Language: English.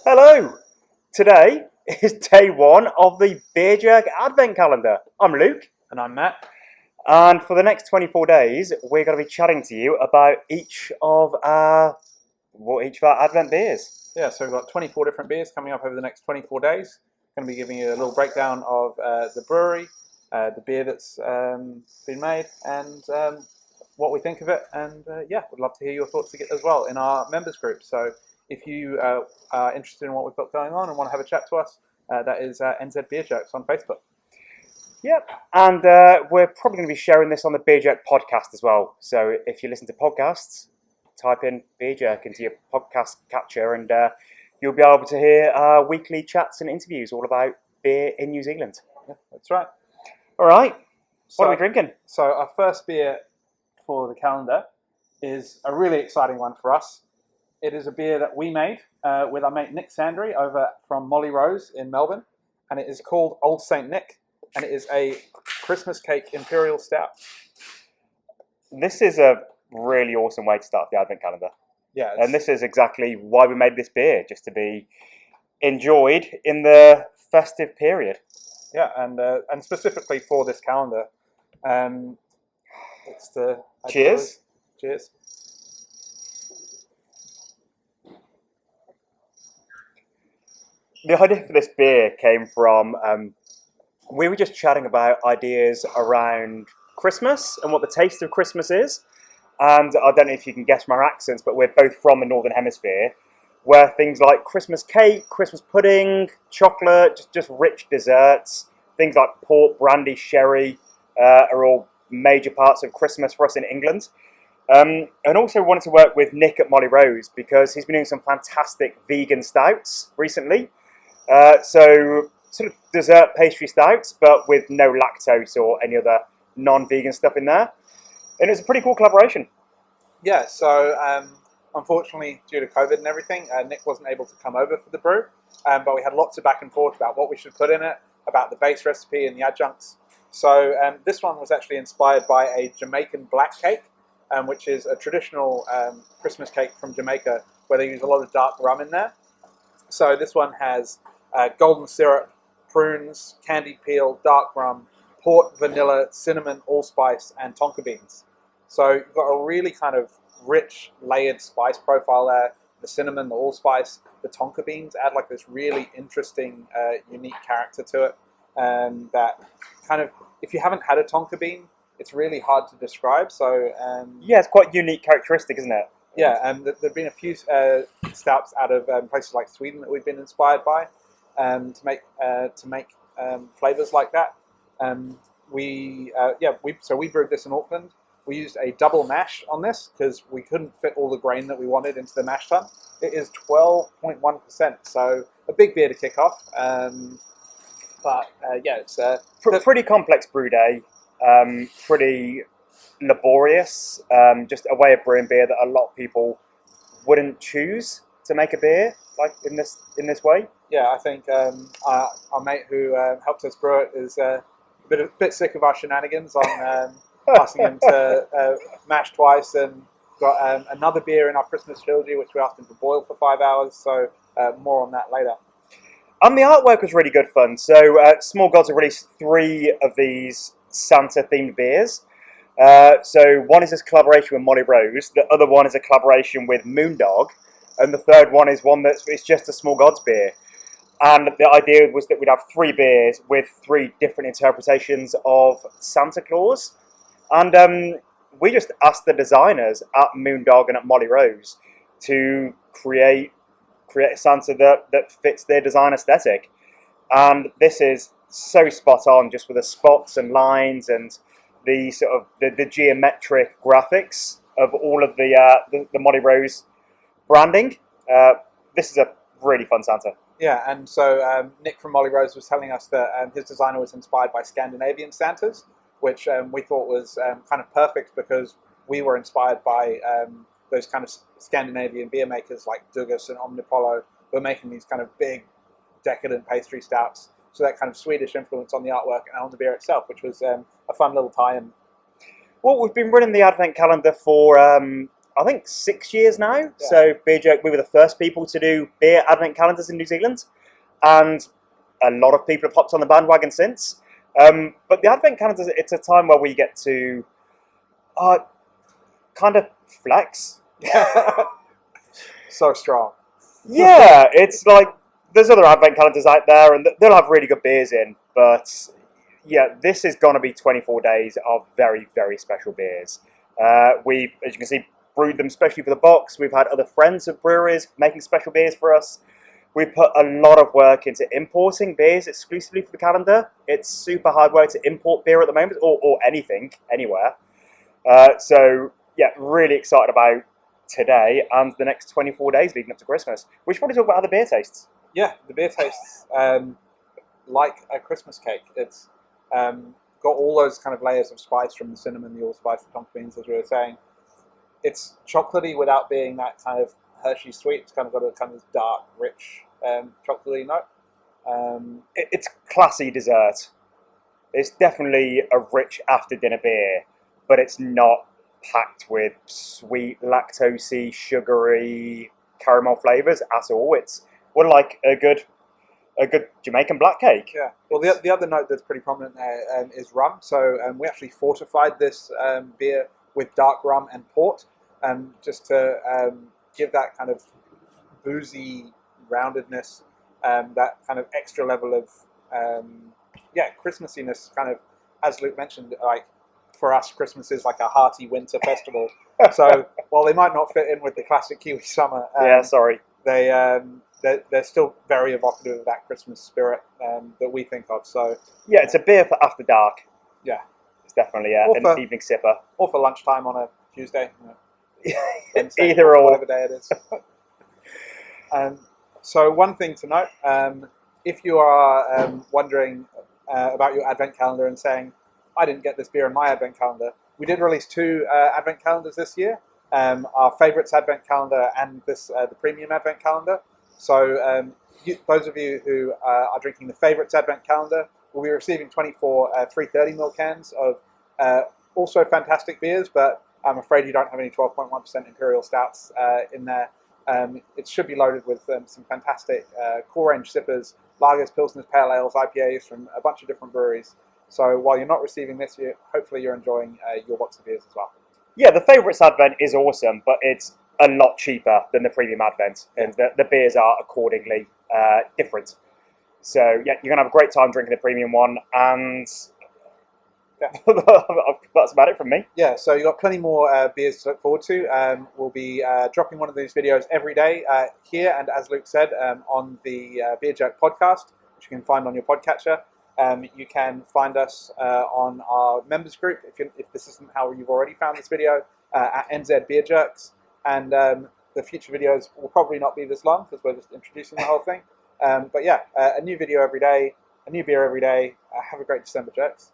Hello! Today is day one of the Beer Jerk Advent Calendar. I'm Luke. And I'm Matt. And for the next 24 days, we're going to be chatting to you about each of our Advent beers. Yeah, so we've got 24 different beers coming up over the next 24 days. Going to be giving you a little breakdown of the brewery, the beer that's been made, and what we think of it. And we'd love to hear your thoughts as well in our members group. So if you are interested in what we've got going on and want to have a chat to us, that is NZ Beer Jerks on Facebook. Yep, and we're probably going to be sharing this on the Beer Jerk podcast as well. So if you listen to podcasts, type in Beer Jerk into your podcast catcher and you'll be able to hear our weekly chats and interviews all about beer in New Zealand. Yeah, that's right. All right, what are we drinking? So our first beer for the calendar is a really exciting one for us. It is a beer that we made with our mate Nick Sandry over from Molly Rose in Melbourne, and it is called Old Saint Nick, and it is a Christmas cake Imperial Stout. This is a really awesome way to start the Advent calendar. Yeah, and this is exactly why we made this beer, just to be enjoyed in the festive period. Yeah, and specifically for this calendar, it's the cheers. Cheers. The idea for this beer came from we were just chatting about ideas around Christmas and what the taste of Christmas is. And I don't know if you can guess from our accents, but we're both from the Northern Hemisphere, where things like Christmas cake, Christmas pudding, chocolate, just rich desserts, things like port, brandy, sherry are all major parts of Christmas for us in England. And also wanted to work with Nick at Molly Rose because he's been doing some fantastic vegan stouts recently. So sort of dessert pastry stouts, but with no lactose or any other non-vegan stuff in there. And it's a pretty cool collaboration. Yeah, so unfortunately, due to COVID and everything, Nick wasn't able to come over for the brew, but we had lots of back and forth about what we should put in it, about the base recipe and the adjuncts. So this one was actually inspired by a Jamaican Black Cake, which is a traditional Christmas cake from Jamaica, where they use a lot of dark rum in there. So this one has golden syrup, prunes, candied peel, dark rum, port, vanilla, cinnamon, allspice, and tonka beans. So you've got a really kind of rich, layered spice profile there. The cinnamon, the allspice, the tonka beans add like this really interesting, unique character to it. That kind of, if you haven't had a tonka bean, it's really hard to describe. So yeah, it's quite unique characteristic, isn't it? Yeah, and there've been a few stouts out of places like Sweden that we've been inspired by to make flavors like that. We brewed this in Auckland. We used a double mash on this because we couldn't fit all the grain that we wanted into the mash tun. It is 12.1%, so a big beer to kick off. It's pretty complex brew day, pretty laborious, just a way of brewing beer that a lot of people wouldn't choose to make a beer like in this way. Yeah, I think our mate who helped us brew it is a bit sick of our shenanigans on asking him to mash twice, and got another beer in our Christmas trilogy which we asked him to boil for 5 hours, so more on that later. And the artwork was really good fun. So Small Gods have released 3 of these Santa themed beers. So one is this collaboration with Molly Rose, the other one is a collaboration with Moondog, and the third one is one it's just a Small Gods beer. And the idea was that we'd have 3 beers with 3 different interpretations of Santa Claus. And we just asked the designers at Moondog and at Molly Rose to create a Santa that fits their design aesthetic. And this is so spot on, just with the spots and lines and the sort of the geometric graphics of all of the Molly Rose branding. This is a really fun Santa. Yeah, and so Nick from Molly Rose was telling us that his designer was inspired by Scandinavian Santas, which we thought was kind of perfect because we were inspired by those kind of Scandinavian beer makers like Dugas and Omnipollo, who are making these kind of big, decadent pastry stouts. So that kind of Swedish influence on the artwork and on the beer itself, which was a fun little tie-in. Well, we've been running the Advent calendar for I think 6 years now. So Beer Jerk, we were the first people to do beer advent calendars in New Zealand, and a lot of people have hopped on the bandwagon since. But the advent calendars, it's a time where we get to kind of flex. So strong. Yeah, it's like there's other advent calendars out there, and they'll have really good beers in, but yeah, this is going to be 24 days of very, very special beers. We, as you can see, brewed them specially for the box. We've had other friends of breweries making special beers for us. We put a lot of work into importing beers exclusively for the calendar. It's super hard work to import beer at the moment, or anything, anywhere. So, yeah, really excited about today and the next 24 days leading up to Christmas. We should probably talk about how the beer tastes. Yeah, the beer tastes like a Christmas cake. It's got all those kind of layers of spice from the cinnamon, the allspice, the tonka beans, as we were saying. It's chocolatey without being that kind of Hershey sweet. It's kind of got a kind of dark, rich chocolatey note. It's classy dessert. It's definitely a rich after-dinner beer, but it's not packed with sweet, lactosey, sugary caramel flavours at all. It's like a good Jamaican Black Cake. Yeah. Well, the other note that's pretty prominent there is rum. So we actually fortified this beer with dark rum and port, just to give that kind of boozy roundedness, that kind of extra level of Christmassiness. Kind of, as Luke mentioned, like for us, Christmas is like a hearty winter festival. So while they might not fit in with the classic Kiwi summer, they're still very evocative of that Christmas spirit that we think of. So yeah, it's a beer for after dark. Yeah, it's definitely an evening sipper, or for lunchtime on a Tuesday. Wednesday, either or, whatever day it is. So one thing to note, if you are wondering about your advent calendar and saying, I didn't get this beer in my advent calendar, we did release 2 advent calendars this year, our favourites advent calendar and the premium advent calendar. So those of you who are drinking the favourites advent calendar will be receiving 24 330ml cans of also fantastic beers, but I'm afraid you don't have any 12.1% Imperial Stouts in there. It should be loaded with some fantastic core range sippers, lagers, pilsners, pale ales, IPAs from a bunch of different breweries. So while you're not receiving this, hopefully you're enjoying your box of beers as well. Yeah, the favourites advent is awesome, but it's a lot cheaper than the premium advent, and the beers are accordingly different. So yeah, you're gonna have a great time drinking the premium one, and that's about it from me. Yeah, so you've got plenty more beers to look forward to. We'll be dropping one of these videos every day here, and as Luke said, on the Beer Jerk podcast, which you can find on your podcatcher. You can find us on our members group if this isn't how you've already found this video, at NZ Beer Jerks. And the future videos will probably not be this long because we're just introducing the whole thing. But yeah, a new video every day, a new beer every day. Have a great December, Jerks.